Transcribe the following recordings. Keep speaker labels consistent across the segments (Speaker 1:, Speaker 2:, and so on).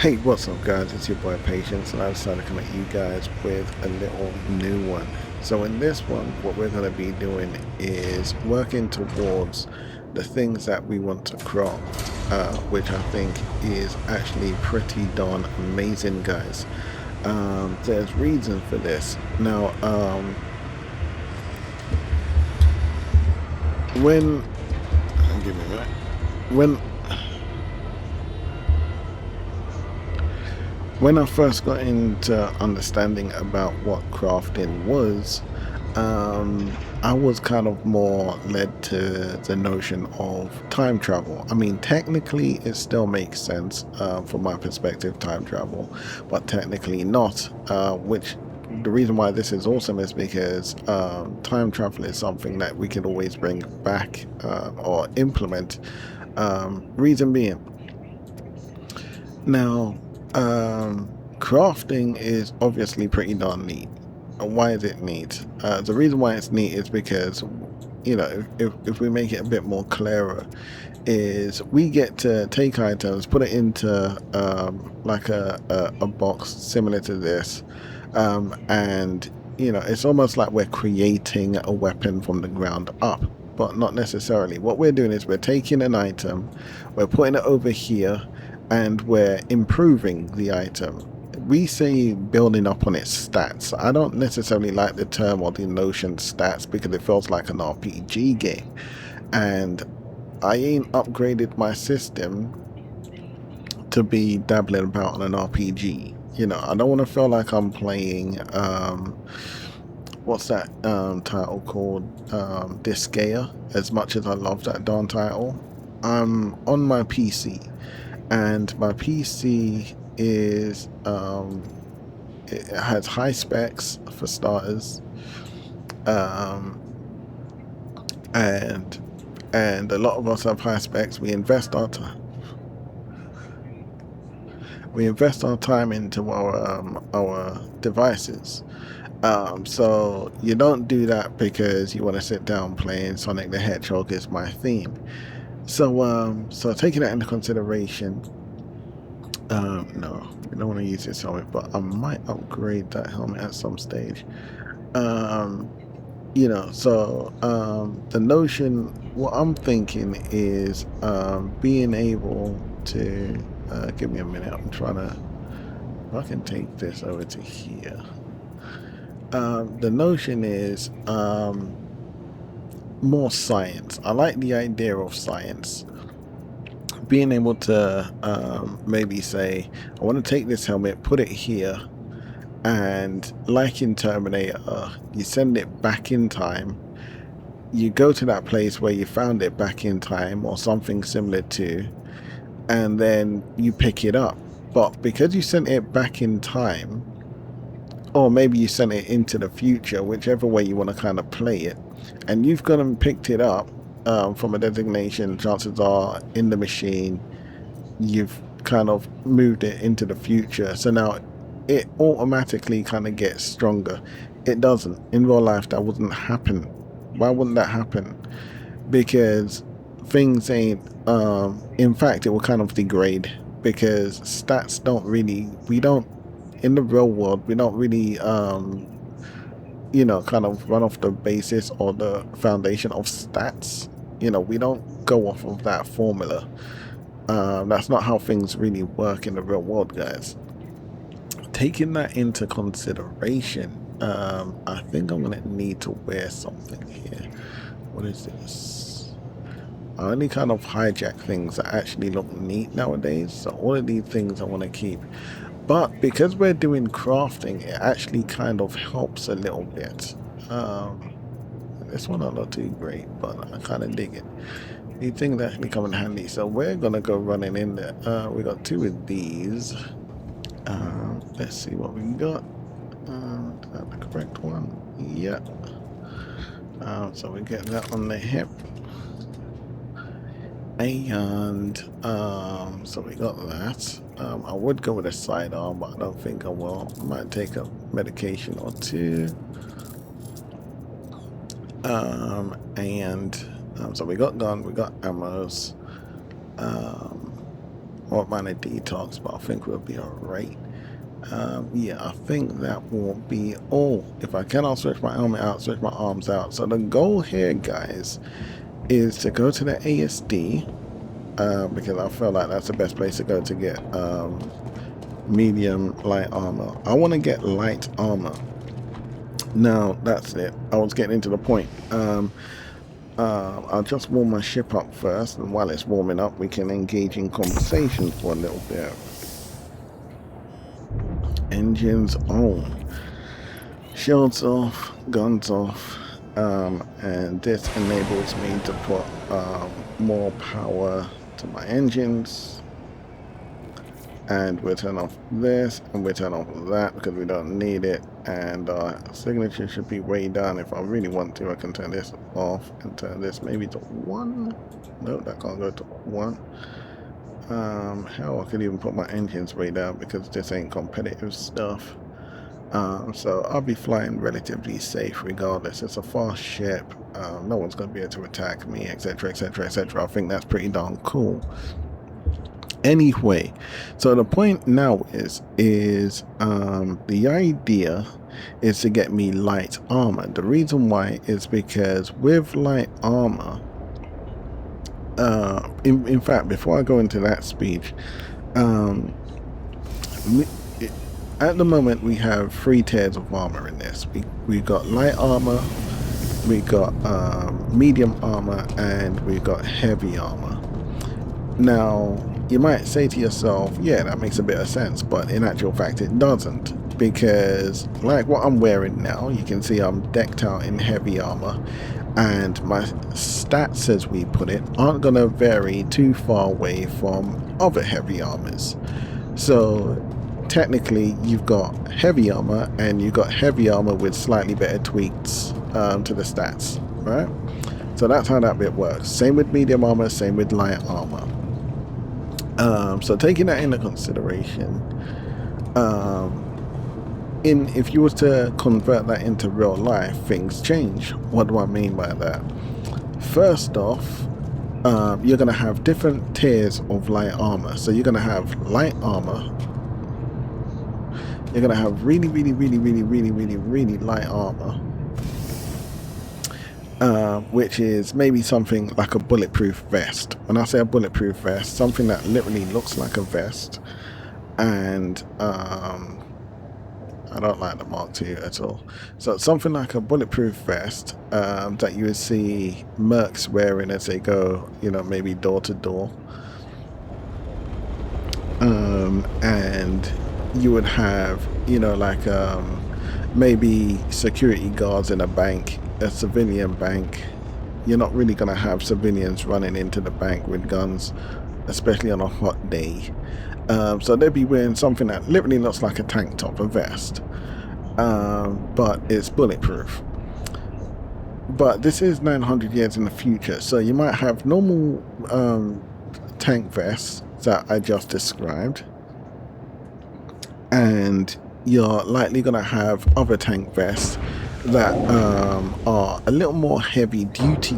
Speaker 1: Hey, what's up guys? It's your boy Patience and I decided to come at you guys with a little new one. So in this one, what we're going to be doing is working towards the things that we want to craft, which I think is actually pretty darn amazing, guys. There's reason for this. Now, when, give me a minute, when when I first got into understanding about what crafting was, I was kind of more led to the notion of time travel. I mean, technically, it still makes sense from my perspective, time travel, but technically not. Which the reason why this is awesome is because time travel is something that we can always bring back or implement. Reason being, now, crafting is obviously pretty darn neat. And why is it neat? The reason why it's neat is because, you know, if we make it a bit more clearer, is we get to take items, put it into like a box similar to this, and you know, it's almost like we're creating a weapon from the ground up. But not necessarily. What we're doing is we're taking an item, we're putting it over here, and we're improving the item. We say building up on its stats. I don't necessarily like the term or the notion stats because it feels like an RPG game. And I ain't upgraded my system to be dabbling about on an RPG. You know, I don't want to feel like I'm playing what's that title called? Disgaea. As much as I love that darn title, I'm on my PC, and my PC is it has high specs for starters, um, and a lot of us have high specs. We invest our time. We invest our time into our devices. So you don't do that because you want to sit down playing Sonic the Hedgehog is my theme. So taking that into consideration, no, we don't want to use this helmet, but I might upgrade that helmet at some stage. Um, you know, so the notion, what I'm thinking is being able to, give me a minute, I'm trying to, if I can take this over to here. The notion is more science. I like the idea of science. Being able to maybe say, I want to take this helmet, put it here, and like in Terminator, you send it back in time. You go to that place where you found it back in time or something similar to, and then you pick it up. But because you sent it back in time, or maybe you sent it into the future, whichever way you want to kind of play it, and you've gone and picked it up from a designation, chances are in the machine you've kind of moved it into the future, so now it automatically kind of gets stronger. It doesn't. In real life that wouldn't happen. Why wouldn't that happen? Because things ain't in fact it will kind of degrade, because stats don't really, we don't, in the real world we don't really you know, kind of run off the basis or the foundation of stats. You know, we don't go off of that formula. That's not how things really work in the real world, guys. Taking that into consideration, I think I'm gonna need to wear something here. What is this? I only kind of hijack things that actually look neat nowadays, so all of these things I want to keep. But because we're doing crafting, it actually kind of helps a little bit. This one not too great, but I kind of dig it. These things actually come in handy. So we're gonna go running in there. We got two of these. Let's see what we got. Is that the correct one? Yeah. So we get that on the hip. And so we got that. I would go with a sidearm, but I don't think I will. I might take a medication or two. So we got gun, we got ammos. what minor detox, but I think we'll be alright. Yeah, I think that will be all. If I can, I'll switch my helmet out, switch my arms out. So the goal here, guys, is to go to the ASD, because I feel like that's the best place to go to get medium light armor. I want to get light armor. Now that's it. I was getting into the point. I'll just warm my ship up first, and while it's warming up, we can engage in conversation for a little bit. Engines on, shields off, guns off, and this enables me to put more power to my engines. And we'll turn off this, and we'll turn off that because we don't need it. And our signature should be way down. If I really want to, I can turn this off and turn this maybe to 1. No, that can't go to 1. Hell, I could even put my engines way down because this ain't competitive stuff. So I'll be flying relatively safe regardless. It's a fast ship. No one's going to be able to attack me, etc, etc, etc. I think that's pretty darn cool. Anyway, so the point now is the idea is to get me light armor. The reason why is because with light armor, in fact, before I go into that speech, at the moment we have 3 tiers of armor in this. We got light armor, we got medium armor, and we got heavy armor. Now you might say to yourself, yeah, that makes a bit of sense, but in actual fact it doesn't, because like what I'm wearing now, you can see I'm decked out in heavy armor, and my stats, as we put it, aren't going to vary too far away from other heavy armors. So technically you've got heavy armor, and you've got heavy armor with slightly better tweaks to the stats, right? So that's how that bit works. Same with medium armor, same with light armor. So taking that into consideration, if you were to convert that into real life, things change. What do I mean by that? First off, you're going to have different tiers of light armor. So you're going to have light armor. You're going to have really light armor, which is maybe something like a bulletproof vest. When I say a bulletproof vest, something that literally looks like a vest. And I don't like the Mark II at all. So it's something like a bulletproof vest that you would see mercs wearing as they go, you know, maybe door to door. And you would have, you know, like maybe security guards in a bank, a civilian bank. You're not really going to have civilians running into the bank with guns, especially on a hot day. So they'd be wearing something that literally looks like a tank top, a vest, but it's bulletproof. But this is 900 years in the future, so you might have normal tank vests that I just described, and you're likely going to have other tank vests that are a little more heavy duty.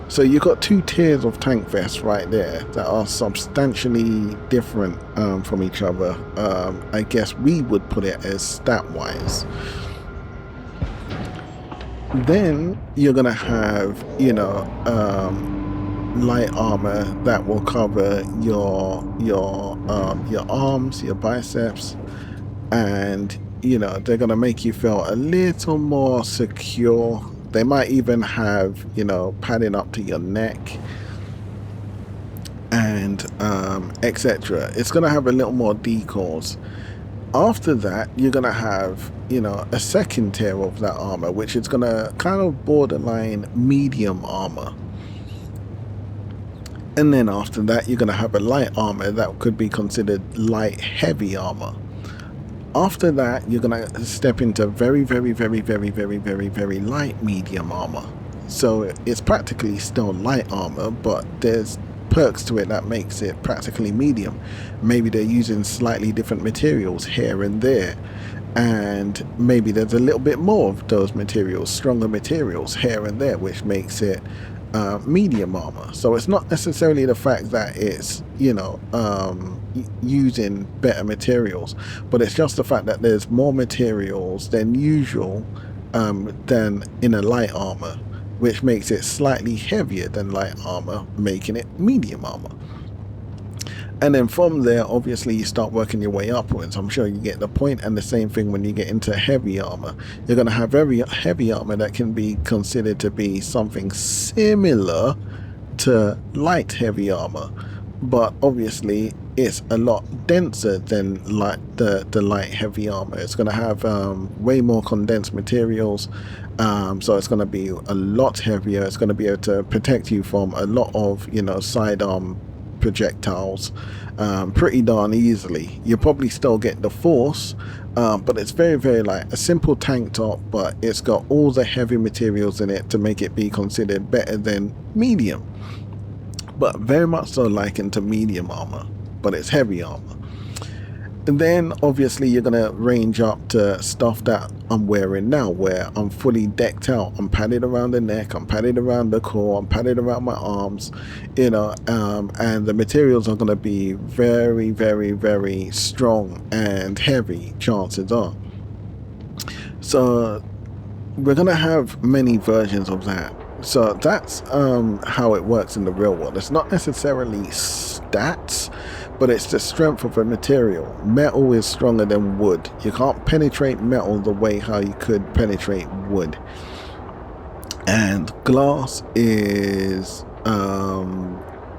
Speaker 1: So you've got 2 tiers of tank vests right there that are substantially different from each other. I guess we would put it as stat wise. Then you're gonna have, you know, light armor that will cover your arms, your biceps, and you know, they're gonna make you feel a little more secure. They might even have, you know, padding up to your neck, and etc. It's gonna have a little more decals. After that, you're gonna have, you know, a second tier of that armor, which is gonna kind of borderline medium armor. And then after that, you're gonna have a light armor that could be considered light heavy armor. After that, you're gonna step into very light medium armor. So it's practically still light armor, but there's perks to it that makes it practically medium. Maybe they're using slightly different materials here and there, and maybe there's a little bit more of those materials, stronger materials here and there, which makes it medium armor. So it's not necessarily the fact that it's, you know, using better materials, but it's just the fact that there's more materials than usual than in a light armor, which makes it slightly heavier than light armor, making it medium armor. And then from there, obviously, you start working your way upwards. I'm sure you get the point. And the same thing when you get into heavy armor. You're going to have very heavy armor that can be considered to be something similar to light heavy armor. But obviously, it's a lot denser than the light heavy armor. It's going to have way more condensed materials. So it's going to be a lot heavier. It's going to be able to protect you from a lot of, you know, sidearm projectiles pretty darn easily. You probably still get the force, but it's very, very light. A simple tank top, but it's got all the heavy materials in it to make it be considered better than medium, but very much so likened to medium armor, but it's heavy armor. And then obviously you're gonna range up to stuff that I'm wearing now, where I'm fully decked out. I'm padded around the neck, I'm padded around the core, I'm padded around my arms, you know, and the materials are gonna be very, very, very strong and heavy, chances are. So we're gonna have many versions of that. So that's how it works in the real world. It's not necessarily stats, but it's the strength of a material. Metal is stronger than wood. You can't penetrate metal the way how you could penetrate wood. And glass is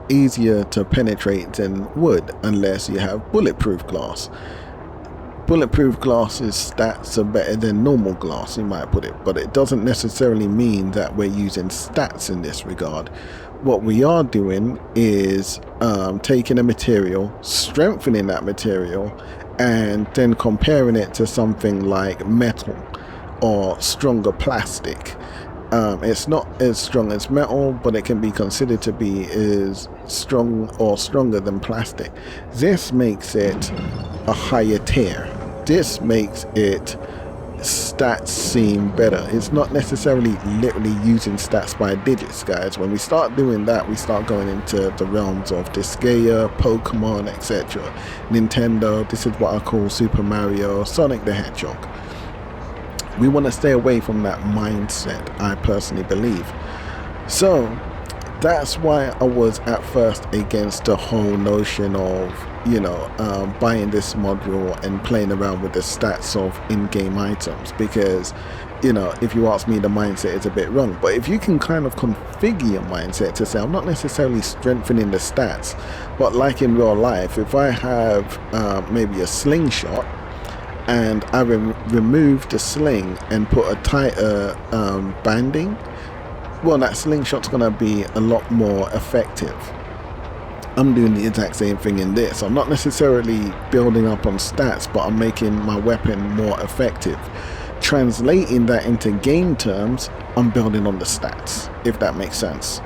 Speaker 1: easier to penetrate than wood, unless you have bulletproof glass. Bulletproof glass's stats are better than normal glass, you might put it, but it doesn't necessarily mean that we're using stats in this regard. What we are doing is taking a material, strengthening that material, and then comparing it to something like metal or stronger plastic. It's not as strong as metal, but it can be considered to be as strong or stronger than plastic. This makes it a higher tier. This makes it stats seem better. It's not necessarily literally using stats by digits, guys. When we start doing that, we start going into the realms of Disgaea, Pokemon, etc. Nintendo, this is what I call Super Mario, Sonic the Hedgehog. We want to stay away from that mindset, I personally believe. So that's why I was at first against the whole notion of, you know, buying this module and playing around with the stats of in-game items, because, you know, if you ask me, the mindset is a bit wrong. But if you can kind of configure your mindset to say, I'm not necessarily strengthening the stats, but like in real life, if I have maybe a slingshot and I remove the sling and put a tighter banding, well, that slingshot's gonna be a lot more effective. I'm doing the exact same thing in this. I'm not necessarily building up on stats, but I'm making my weapon more effective. Translating that into game terms, I'm building on the stats, if that makes sense.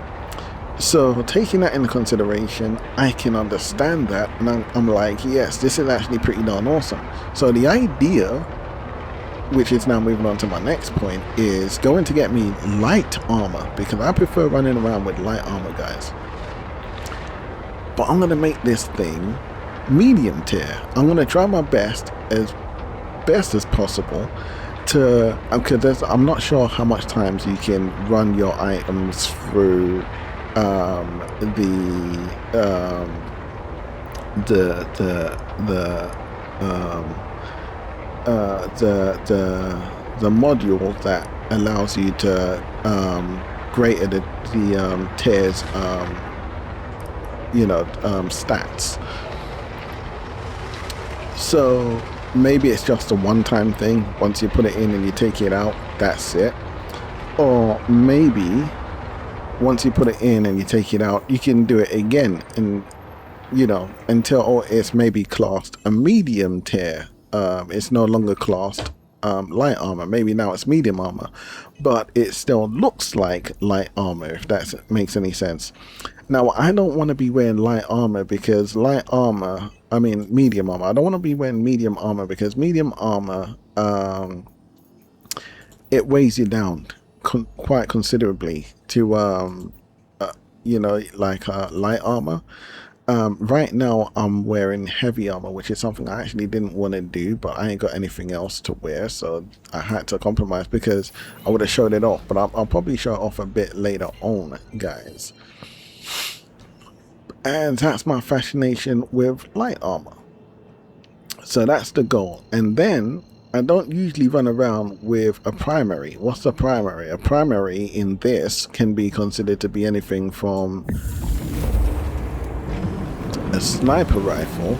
Speaker 1: So taking that into consideration, I can understand that, and I'm like, yes, this is actually pretty darn awesome. So the idea, which is now moving on to my next point, is going to get me light armor, because I prefer running around with light armor, guys. But I'm going to make this thing medium tier. I'm going to try my best as possible to, because I'm not sure how much times you can run your items through the module that allows you to greater the tiers stats. So maybe it's just a one-time thing. Once you put it in and you take it out, that's it. Or maybe once you put it in and you take it out, you can do it again, and until it's maybe classed a medium tier. It's no longer classed light armor. Maybe now it's medium armor, but it still looks like light armor, if that makes any sense. Now, I don't want to be wearing light armor because medium armor. I don't want to be wearing medium armor because medium armor, it weighs you down quite considerably to you know, like light armor. Right now I'm wearing heavy armor, which is something I actually didn't want to do, but I ain't got anything else to wear, so I had to compromise because I would have showed it off, but I'll probably show it off a bit later on, guys. And that's my fascination with light armor. So that's the goal. And then I don't usually run around with a primary. What's a primary? A primary in this can be considered to be anything from a sniper rifle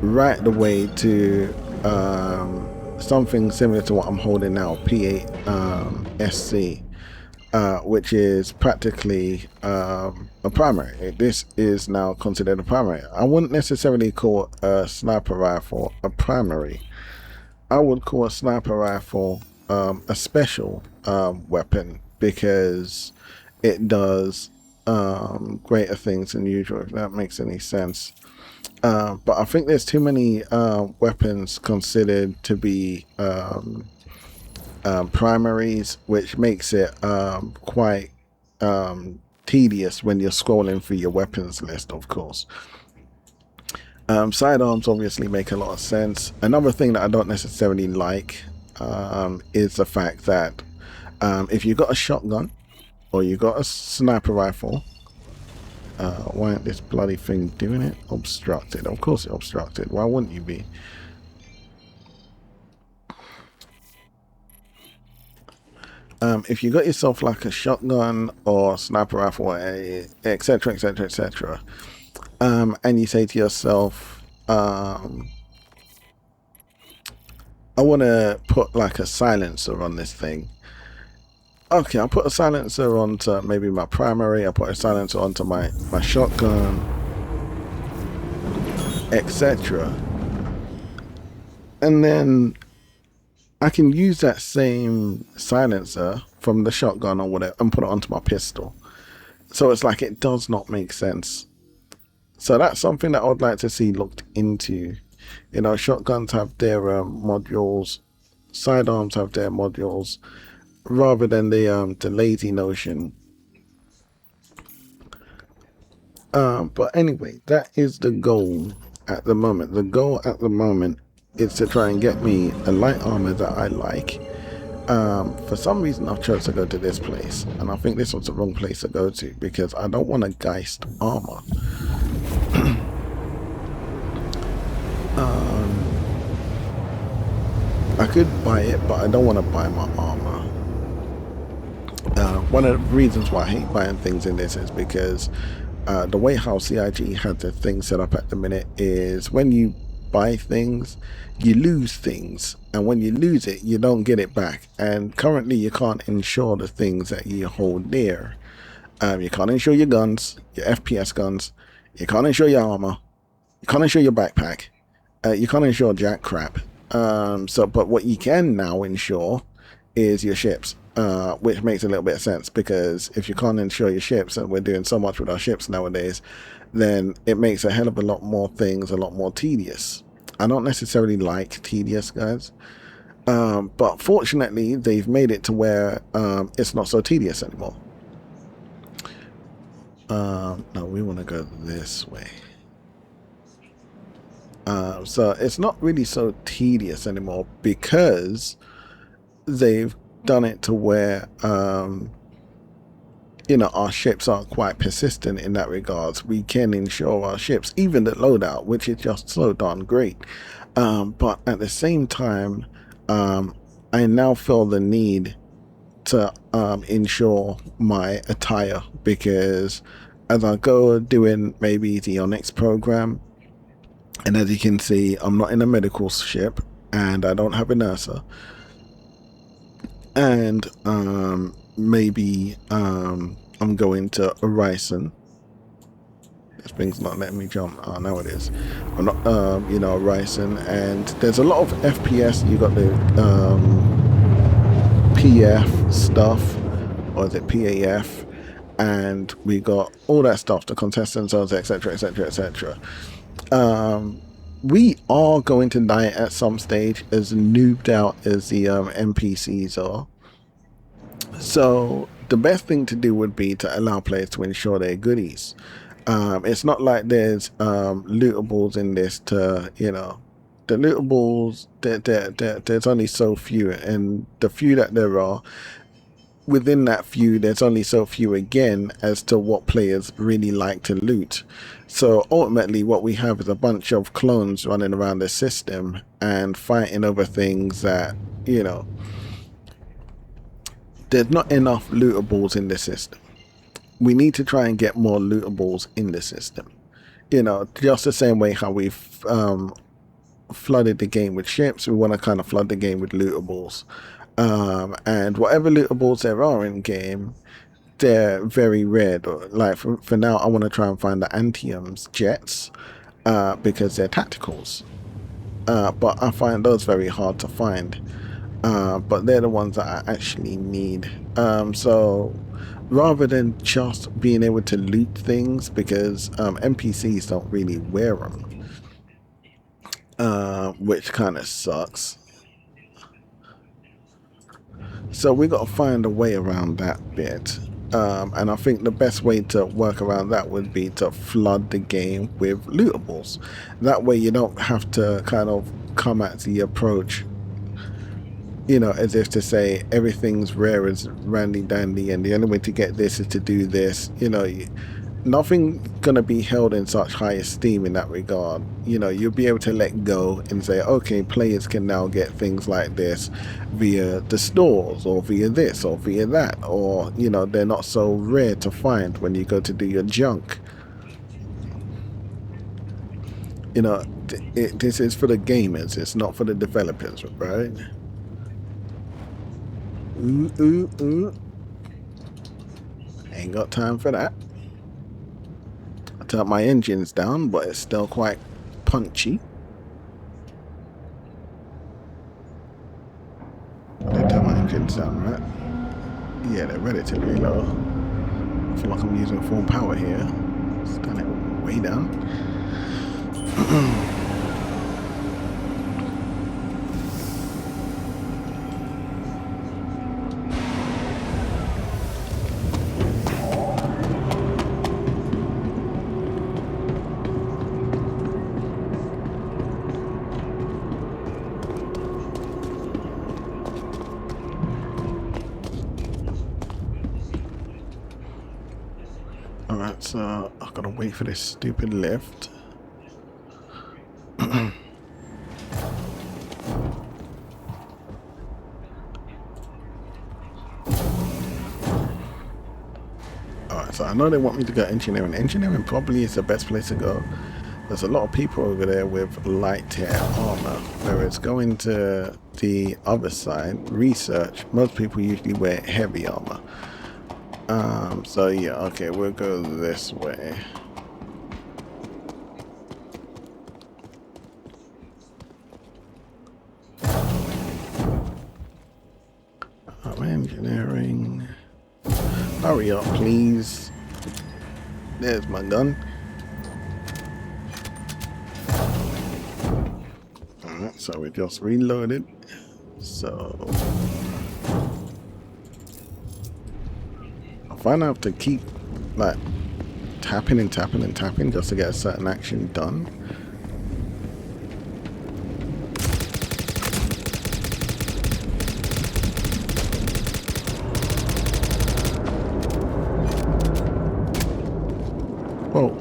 Speaker 1: right the way to something similar to what I'm holding now, P8 SC, which is practically a primary. This is now considered a primary. I wouldn't necessarily call a sniper rifle a primary. I would call a sniper rifle a special weapon, because it does greater things than usual, if that makes any sense. But I think there's too many weapons considered to be primaries, which makes it quite tedious when you're scrolling through your weapons list, of course. Sidearms obviously make a lot of sense. Another thing that I don't necessarily like is the fact that if you got a shotgun or you got a sniper rifle, why ain't this bloody thing doing it? Obstructed. Of course it's obstructed. Why wouldn't you be? If you got yourself like a shotgun or sniper rifle, etc, etc, etc, and you say to yourself, I want to put like a silencer on this thing. Okay, I'll put a silencer onto maybe my primary, I'll put a silencer onto my shotgun, etc. And then I can use that same silencer from the shotgun or whatever and put it onto my pistol. So it's like, it does not make sense. So that's something that I would like to see looked into. You know, shotguns have their modules, sidearms have their modules, rather than the lazy notion. But anyway, that is the goal at the moment. The goal at the moment is to try and get me a light armor that I like. For some reason I've chosen to go to this place, and I think this was the wrong place to go to, because I don't want a Geist armor. I could buy it, but I don't want to buy my armor. One of the reasons why I hate buying things in this is because the way how CIG has the thing set up at the minute is when you buy things, you lose things, and when you lose it, you don't get it back. And currently you can't insure the things that you hold dear. You can't insure your guns, your FPS guns, you can't insure your armor, you can't insure your backpack, you can't insure jack crap. But what you can now insure is your ships, which makes a little bit of sense, because if you can't insure your ships, and we're doing so much with our ships nowadays, then it makes a hell of a lot more things a lot more tedious. I don't necessarily like tedious, guys, but fortunately they've made it to where it's not so tedious anymore. No, we want to go this way. So it's not really so tedious anymore, because they've done it to where you know, our ships are quite persistent in that regards. We can insure our ships, even the loadout, which is just so darn great. But at the same time, I now feel the need to insure my attire, because as I go doing maybe the Onyx program, and as you can see, I'm not in a medical ship, and I don't have a nurser, and maybe I'm going to Horizon. This thing's not letting me jump. Oh, now it is. I'm not, you know, Horizon, and there's a lot of FPS. You got the PF stuff, or is it PAF? And we got all that stuff, the contestant zones, etc, etc, etc. We are going to die at some stage, as noobed out as the NPCs are. So the best thing to do would be to allow players to ensure their goodies. It's not like there's lootables in this to, you know, the lootables, there's only so few, and the few that there are, within that few, there's only so few again as to what players really like to loot. So ultimately what we have is a bunch of clones running around the system and fighting over things that, you know, there's not enough lootables in the system. We need to try and get more lootables in the system. You know, just the same way how we've flooded the game with ships, we want to kind of flood the game with lootables. And whatever lootables there are in game, they're very rare. Like for now, I want to try and find the Antium's jets because they're tacticals. But I find those very hard to find. But they're the ones that I actually need. So rather than just being able to loot things, because NPCs don't really wear them, which kind of sucks. So we got to find a way around that bit. And I think the best way to work around that would be to flood the game with lootables. That way you don't have to kind of come at the approach, you know, as if to say everything's rare as randy dandy and the only way to get this is to do this. You know, nothing gonna be held in such high esteem in that regard. You know, you'll be able to let go and say, okay, players can now get things like this via the stores or via this or via that, or, you know, they're not so rare to find when you go to do your junk. You know, this is for the gamers, it's not for the developers, right? Ain't got time for that. I turned my engines down, but it's still quite punchy. I did turn my engines down, right? Yeah, they're relatively low. I feel like I'm using full power here. Let's turn it way down. Alright, so I've got to wait for this stupid lift. Alright, so I know they want me to go engineering. Engineering probably is the best place to go. There's a lot of people over there with light tier armor, whereas going to the other side, research, most people usually wear heavy armor. So yeah, okay, we'll go this way. Engineering. Hurry up, please. There's my gun. Alright, so we just reloaded. So I find I have to keep like tapping and tapping and tapping just to get a certain action done. Whoa.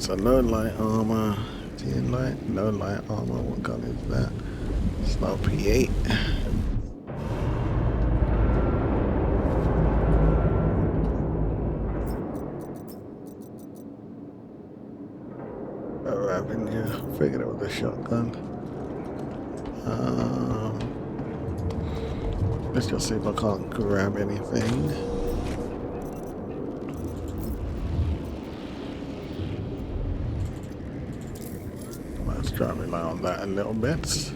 Speaker 1: So no light armor, tin light, no light armor. What gun is that? It's not P8. Figured it was a shotgun. Let's just see if I can't grab anything. Let's try and rely on that a little bit.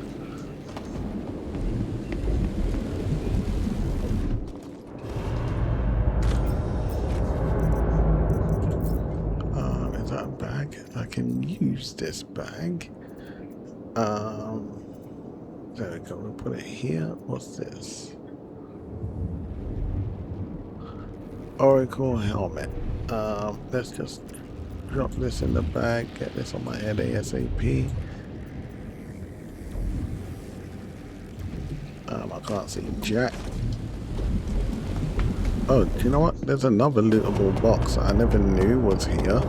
Speaker 1: can use this bag. There we go. We'll put it here. What's this? Oracle helmet. Let's just drop this in the bag. Get this on my head ASAP. I can't see jack. Oh, do you know what? There's another lootable box I never knew was here.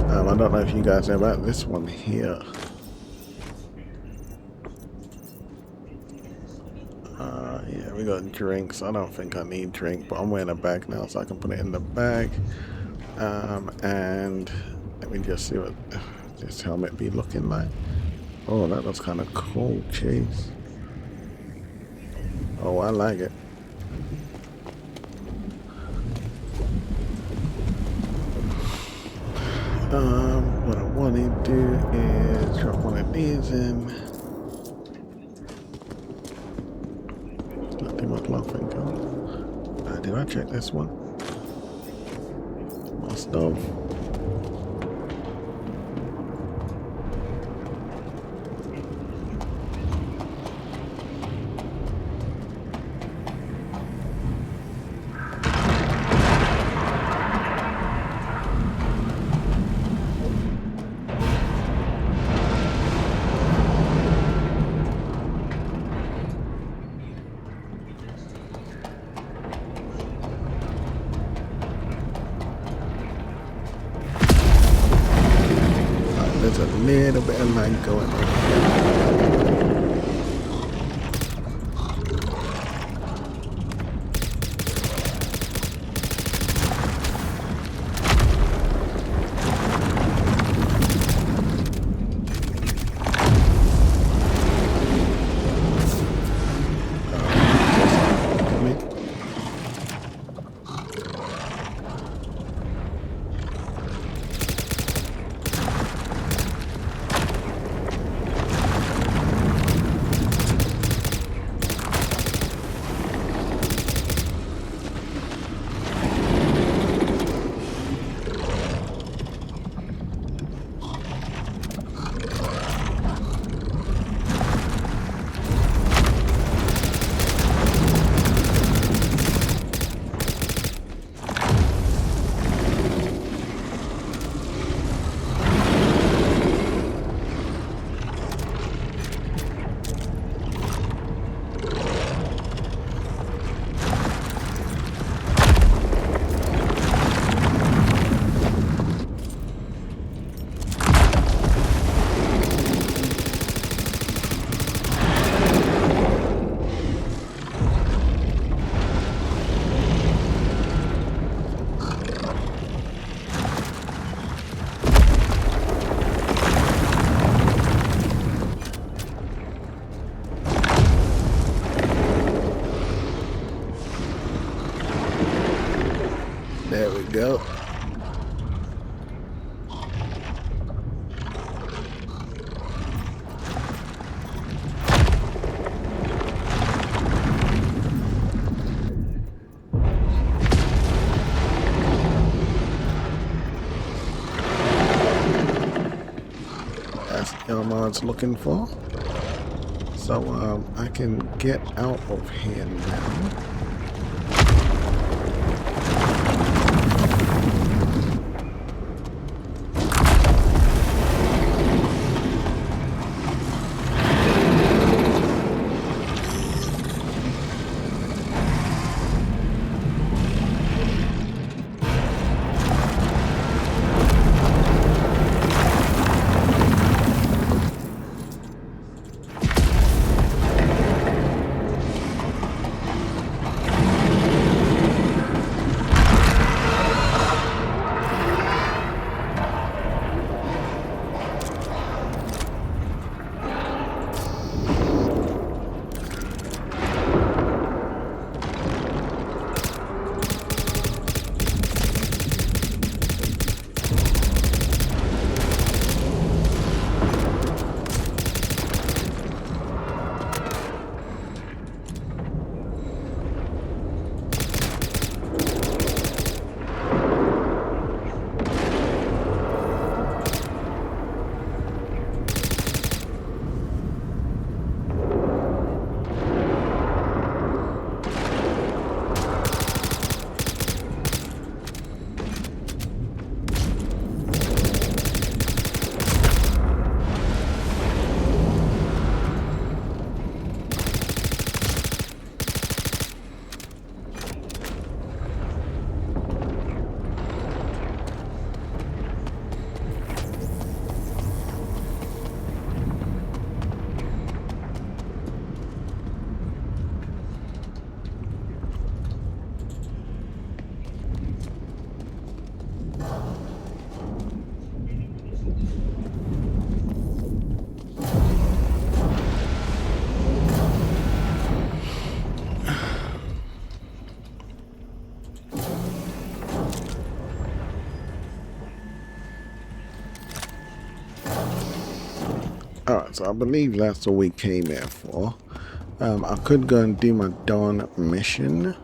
Speaker 1: I don't know if you guys know about this one here. Yeah, we got drinks. I don't think I need drink, but I'm wearing a bag now, so I can put it in the bag. And let me just see what this helmet be looking like. Oh, that looks kind of cool. Jeez. Oh, I like it. What I want to do is drop one of these in. Nothing but laughing go. Did I check this one? Must have. There's a little bit of lag going on. There we go. That's what Armour's looking for. So I can get out of here now. Alright, so I believe that's all we came here for. I could go and do my dawn mission.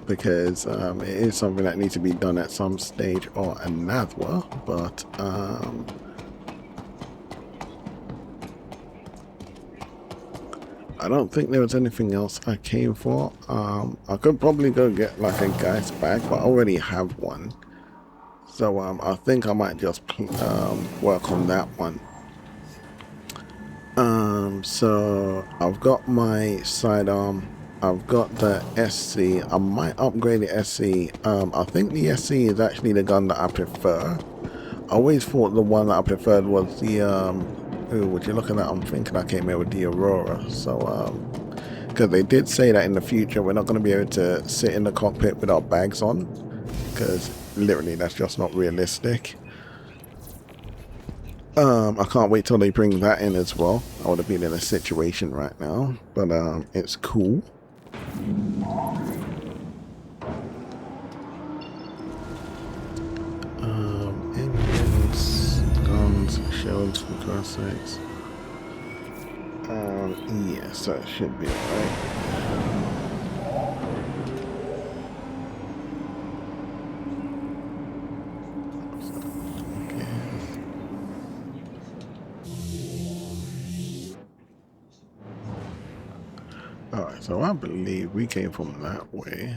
Speaker 1: Because it is something that needs to be done at some stage or another, but I don't think there was anything else I came for. I could probably go get like a guy's bag, but I already have one, so I think I might just work on that one. So I've got my sidearm, I've got the SC. I might upgrade the SC. I think the SC is actually the gun that I prefer. I always thought the one that I preferred was the ooh, would you look at that? I'm thinking I came here with the Aurora. So because they did say that in the future we're not going to be able to sit in the cockpit with our bags on, because literally that's just not realistic. I can't wait till they bring that in as well. I would have been in a situation right now, but it's cool. Engines, guns, shields, for Christ's sakes. Yes, that should be alright. Alright, so I believe we came from that way.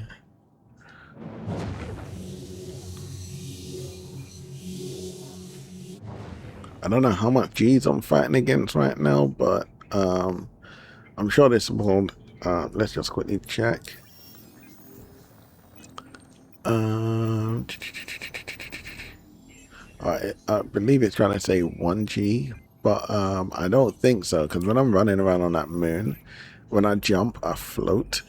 Speaker 1: I don't know how much G's I'm fighting against right now, but I'm sure this will. Let's just quickly check. I believe it's trying to say 1G, but I don't think so, because when I'm running around on that moon, when I jump, I float.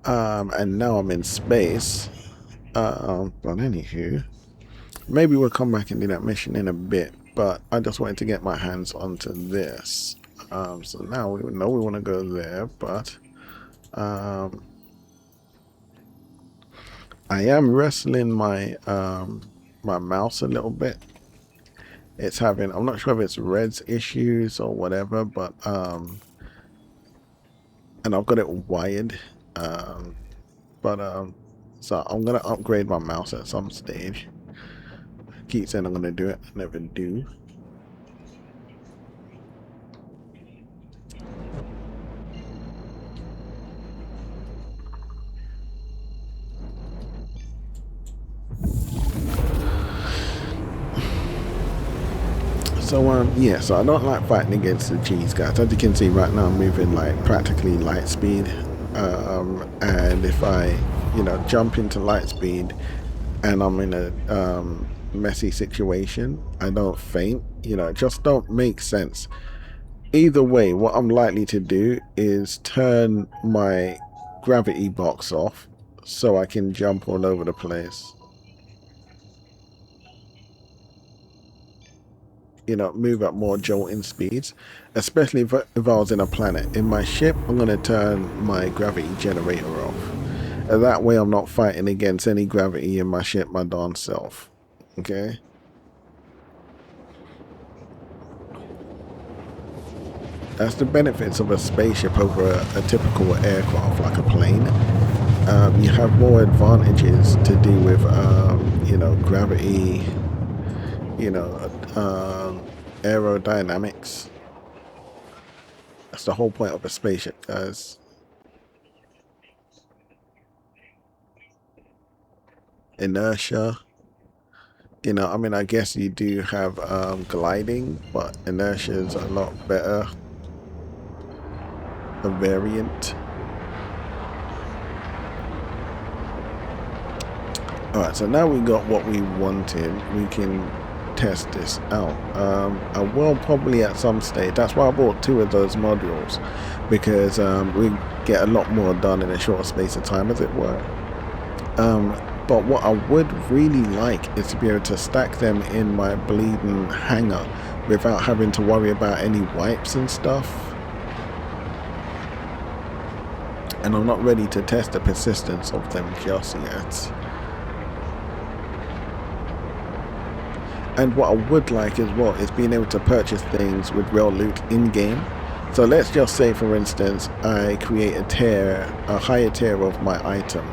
Speaker 1: And now I'm in space. But anywho, maybe we'll come back and do that mission in a bit, but I just wanted to get my hands onto this. So now we know we want to go there, but I am wrestling my my mouse a little bit. It's having, I'm not sure if it's Red's issues or whatever, but and I've got it wired, so I'm gonna upgrade my mouse at some stage. I keep saying I'm gonna do it, I never do. So yeah, so I don't like fighting against the G's, guys. As you can see right now, I'm moving like practically light speed, and if I, you know, jump into light speed and I'm in a messy situation, I don't faint. You know, it just don't make sense. Either way, what I'm likely to do is turn my gravity box off so I can jump all over the place. You know, move at more jolting speeds, especially if I was in a planet. In my ship, I'm going to turn my gravity generator off, and that way I'm not fighting against any gravity in my ship my darn self. Okay, that's the benefits of a spaceship over a typical aircraft like a plane. You have more advantages to do with you know, gravity, you know, aerodynamics. That's the whole point of a spaceship, guys. Inertia. You know, I mean, I guess you do have gliding, but inertia is a lot better. A variant. Alright, so now we got what we wanted. We can test this out. I will probably at some stage. That's why I bought 2 of those modules, because we get a lot more done in a shorter space of time, as it were. But what I would really like is to be able to stack them in my bleeding hangar without having to worry about any wipes and stuff. And I'm not ready to test the persistence of them just yet. And what I would like as well is being able to purchase things with real loot in game. So let's just say, for instance, I create a higher tier of my item,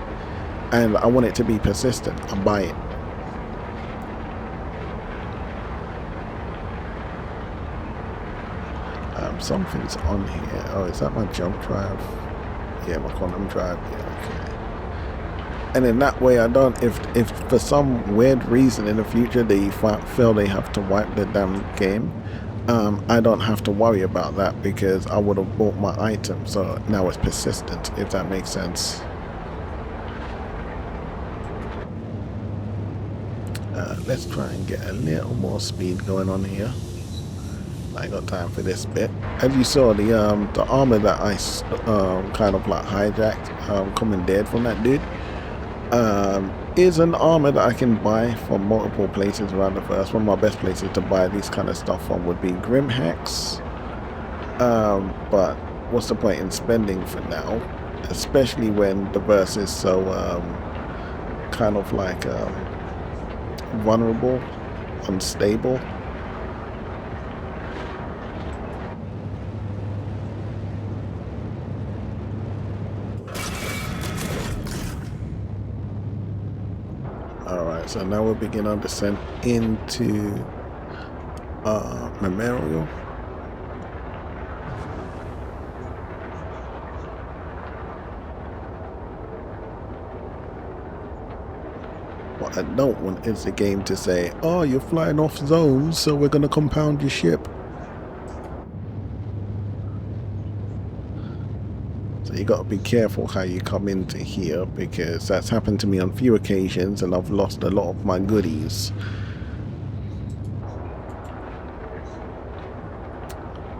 Speaker 1: and I want it to be persistent. I buy it. Something's on here. Oh, is that my jump drive? Yeah, my quantum drive. Yeah, okay. And in that way, I don't. If for some weird reason in the future they feel they have to wipe the damn game, I don't have to worry about that because I would have bought my item. So now it's persistent, if that makes sense. Let's try and get a little more speed going on here. I ain't got time for this bit. As you saw, the armor that I kind of like hijacked, commandeered from that dude, is an armor that I can buy from multiple places around the verse. One of my best places to buy these kind of stuff from would be Grimhex. But what's the point in spending for now, especially when the verse is so kind of like vulnerable, unstable. Alright, so now we'll begin our descent into Memorial. What I don't want is the game to say, oh, you're flying off zones, so we're going to compound your ship. So you got to be careful how you come into here, because that's happened to me on a few occasions and I've lost a lot of my goodies.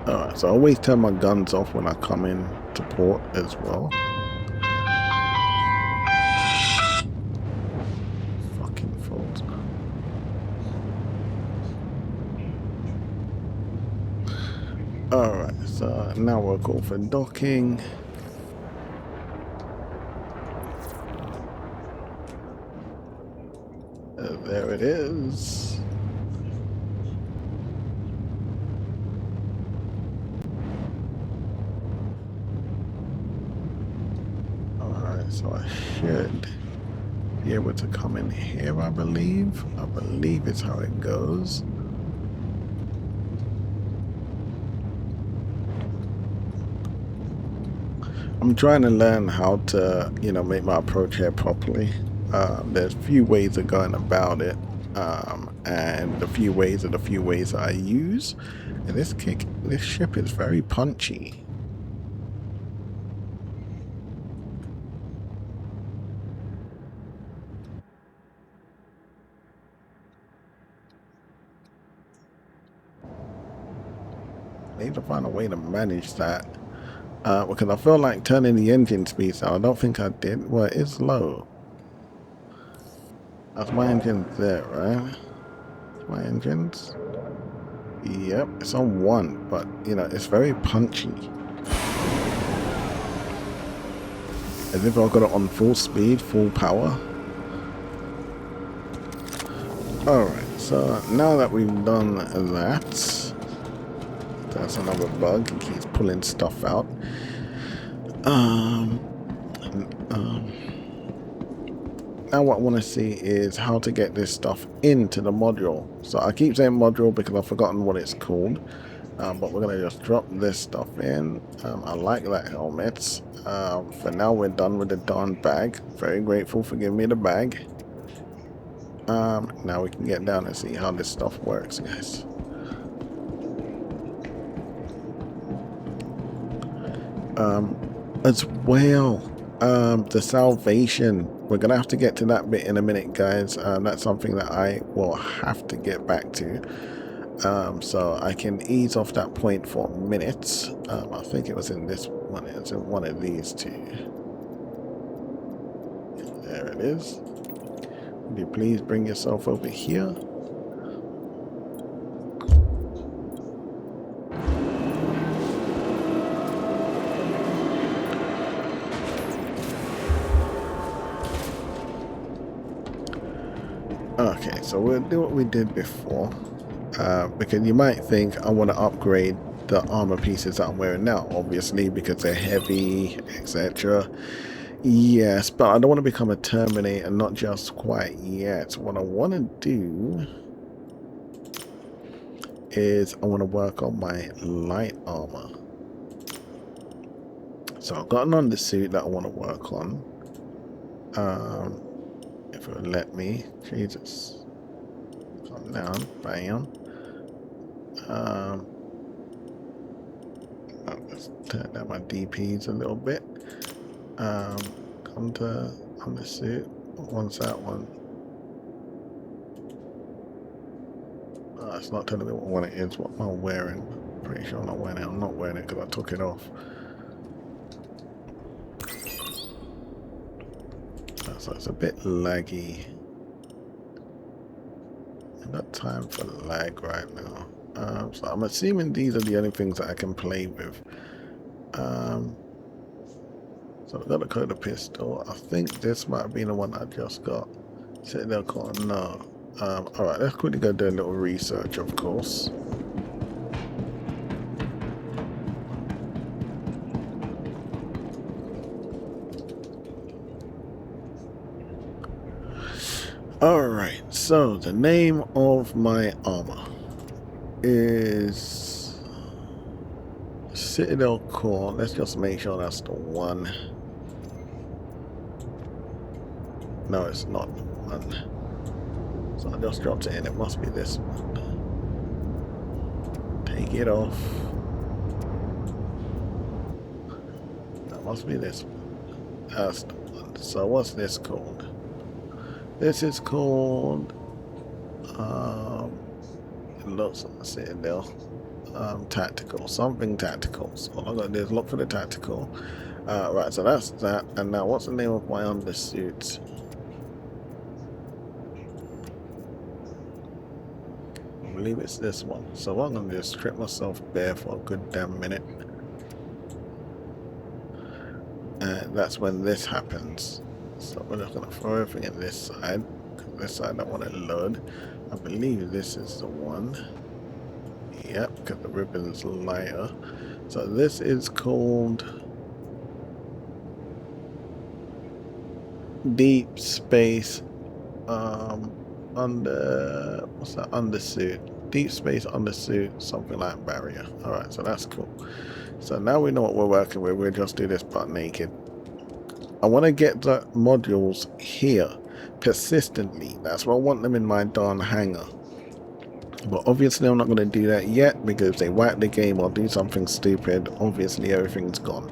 Speaker 1: Alright, so I always turn my guns off when I come in to port as well. Fucking fools. Alright, so now we'll go for docking. There it is. Alright, so I should be able to come in here, I believe. I believe it's how it goes. I'm trying to learn how to, make my approach here properly. There's a few ways of going about it, and the few ways are the few ways that I use. And this ship is very punchy. I need to find a way to manage that, because I feel like turning the engine speed down. I don't think I did. Well, it is low. That's my engine there, right? My engines. Yep, it's on 1, but it's very punchy. As if I got it on full speed, full power. Alright, so now that we've done that, that's another bug. It keeps pulling stuff out. Now what I want to see is how to get this stuff into the module. So I keep saying module because I've forgotten what it's called. But we're going to just drop this stuff in. I like that helmet. For now we're done with the darn bag. Very grateful for giving me the bag. Now we can get down and see how this stuff works, guys. As well, the salvation. We're going to have to get to that bit in a minute, guys. That's something that I will have to get back to. So I can ease off that point for a minute. I think it was in this one. It's in one of these two. There it is. Would you please bring yourself over here? so we'll do what we did before. Because you might think I want to upgrade the armor pieces that I'm wearing now, obviously, because they're heavy, etc. Yes, but I don't want to become a Terminator, not just quite yet. What I want to do is I want to work on my light armor. So I've got an undersuit that I want to work on. If it would let me. Jesus. Calm down. Bam. I'll just turn down my DPs a little bit. Come to undersuit. What's that one? It's not telling me what one it is. What am I wearing? Pretty sure I'm not wearing it. I'm not wearing it because I took it off. So it's a bit laggy. I've got time for lag right now. So I'm assuming these are the only things that I can play with. So I've got a coda pistol. I think this might have been the one I just got. Citadel core, no. Alright, let's quickly go do a little research, of course. Alright, so the name of my armor is Citadel core. Let's just make sure that's the one. No, it's not the one. So I just dropped it in. It must be this one. Take it off. That must be this one. That's the one. So what's this called? This is called it looks like Citadel tactical, something tactical. So all I'm gonna do is look for the tactical. Right, so that's that. And now what's the name of my undersuit? I believe it's this one. So what I'm gonna do is strip myself bare for a good damn minute. And that's when this happens. So we're just going to throw everything in this side. This side I want to load. I believe this is the one. Yep, because the ribbon's lighter. So this is called Deep Space under what's that, undersuit? Deep Space undersuit, something like barrier. Alright, so that's cool. So now we know what we're working with. We'll just do this part naked. I want to get the modules here persistently. That's why I want them in my darn hangar. But obviously I'm not going to do that yet, because if they wipe the game or do something stupid, obviously everything's gone.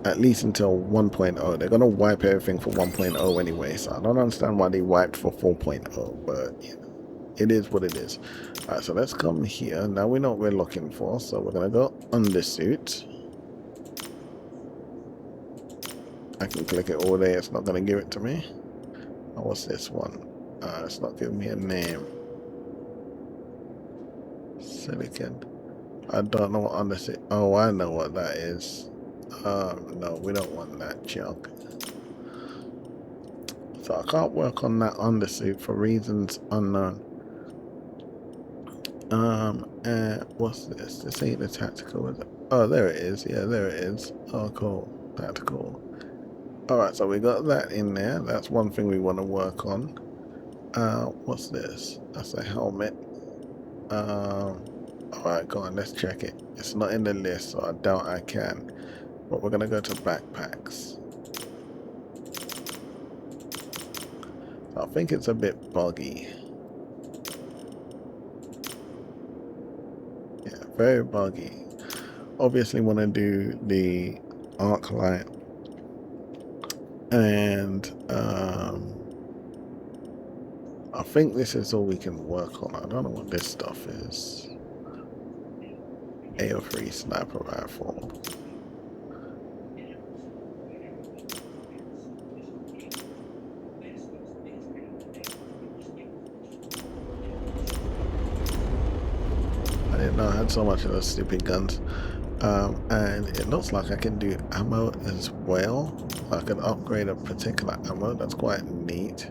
Speaker 1: At least until 1.0. They're going to wipe everything for 1.0 anyway, so I don't understand why they wiped for 4.0, but you know, it is what it is. Alright, so let's come here. Now we know what we're looking for, so we're going to go undersuit. I can click it all day, it's not going to give it to me. Oh, what's this one? It's not giving me a name. Silicon. I don't know what undersuit. Oh, I know what that is. No, we don't want that junk. So I can't work on that undersuit for reasons unknown. What's this? This ain't the tactical, is it? Oh, there it is. Yeah, there it is. Oh, cool. Tactical. Alright, so we got that in there. That's one thing we want to work on. What's this? That's a helmet. Alright, go on, let's check it. It's not in the list, so I doubt I can. But we're going to go to backpacks. I think it's a bit buggy. Yeah, very buggy. Obviously want to do the arc light. And I think this is all we can work on. I don't know what this stuff is. AO3 sniper rifle. I didn't know I had so much of those stupid guns. And it looks like I can do ammo as well. I can upgrade a particular ammo. That's quite neat.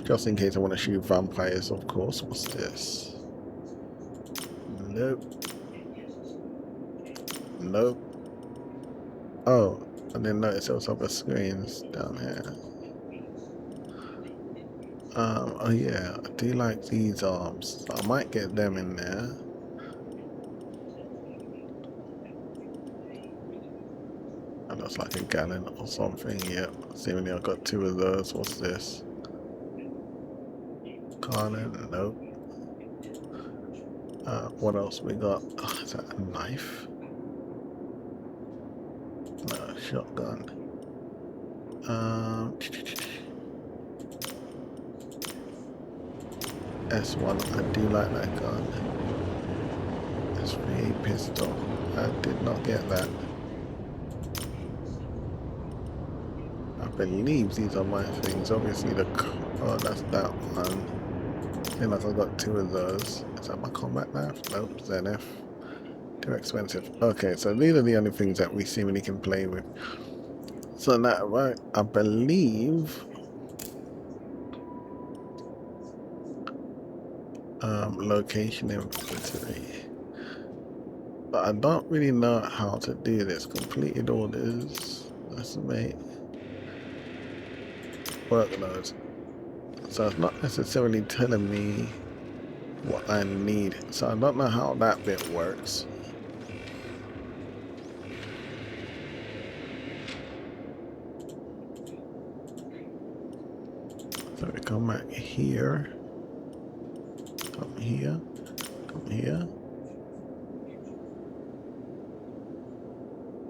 Speaker 1: Just in case I want to shoot vampires, of course. What's this? Nope. Nope. Oh, I didn't notice there was other screens down here. Oh yeah, I do like these arms. So I might get them in there. That looks like a gallon or something. Yep. Seemingly I got 2 of those. What's this? Carlin, nope. What else we got? Oh, is that a knife? No, shotgun. S1, I do like that gun. S3 pistol. I did not get that. I believe these are my things. Obviously oh, that's that one. I feel like I got 2 of those. Is that my combat knife? Nope, ZF. Too expensive. Okay, so these are the only things that we seemingly can play with. So that, right, I believe location inventory. But I don't really know how to do this. Completed orders. Estimate. Workload. So it's not necessarily telling me what I need. So I don't know how that bit works. So we come back here. Come here. Come here.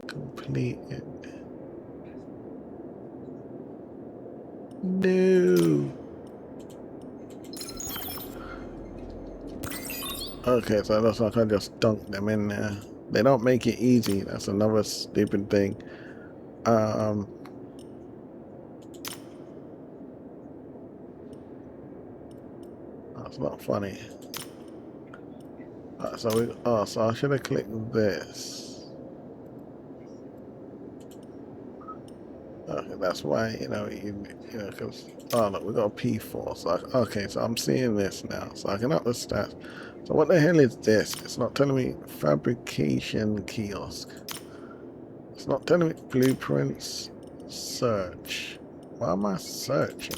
Speaker 1: Complete it. No. Okay, so it looks like I just dunked them in there. They don't make it easy. That's another stupid thing. That's not funny. So I should have clicked this. Okay, that's why, you know, because, oh look, we got a P4. So okay, so I'm seeing this now. So I can up the stats. So what the hell is this? It's not telling me fabrication kiosk. It's not telling me blueprints. Search. Why am I searching?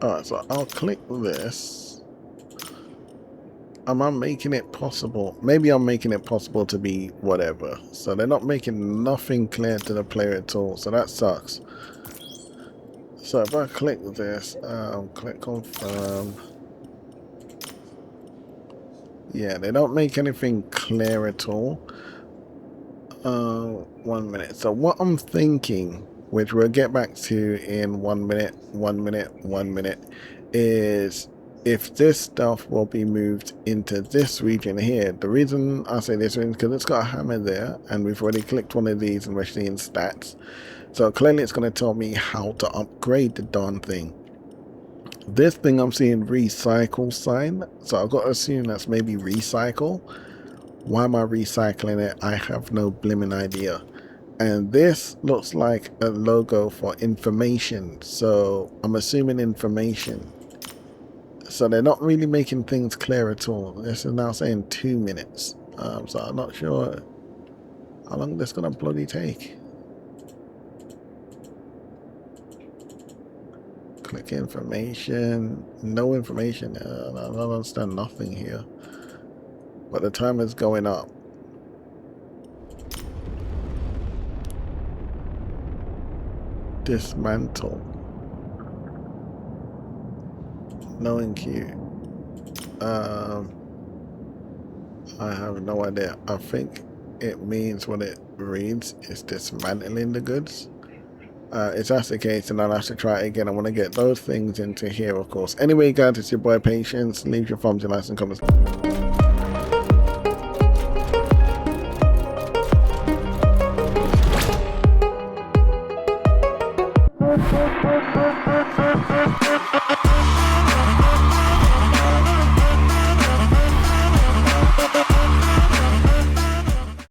Speaker 1: Alright, so I'll click this. Am I making it possible? Maybe I'm making it possible to be whatever. So they're not making nothing clear to the player at all. So that sucks. So if I click this, click confirm. Yeah, they don't make anything clear at all. 1 minute. So what I'm thinking, which we'll get back to in 1 minute, 1 minute, 1 minute, is if this stuff will be moved into this region here. The reason I say this is because it's got a hammer there, and we've already clicked one of these and we're seeing stats. So clearly it's going to tell me how to upgrade the darn thing. This thing I'm seeing recycle sign, so I've got to assume that's maybe recycle. Why am I recycling it? I have no blimmin' idea. And this looks like a logo for information, so I'm assuming information. So they're not really making things clear at all. This is now saying 2 minutes. So I'm not sure how long this is going to bloody take. Click information. No information. I don't understand nothing here. But the timer's going up. Dismantle. No in queue. I have no idea. I think it means what it reads is dismantling the goods. If that's the case, then I'll have to try it again. I want to get those things into here, of course. Anyway, guys, it's your boy Patience. Leave your thumbs, your likes, and comments.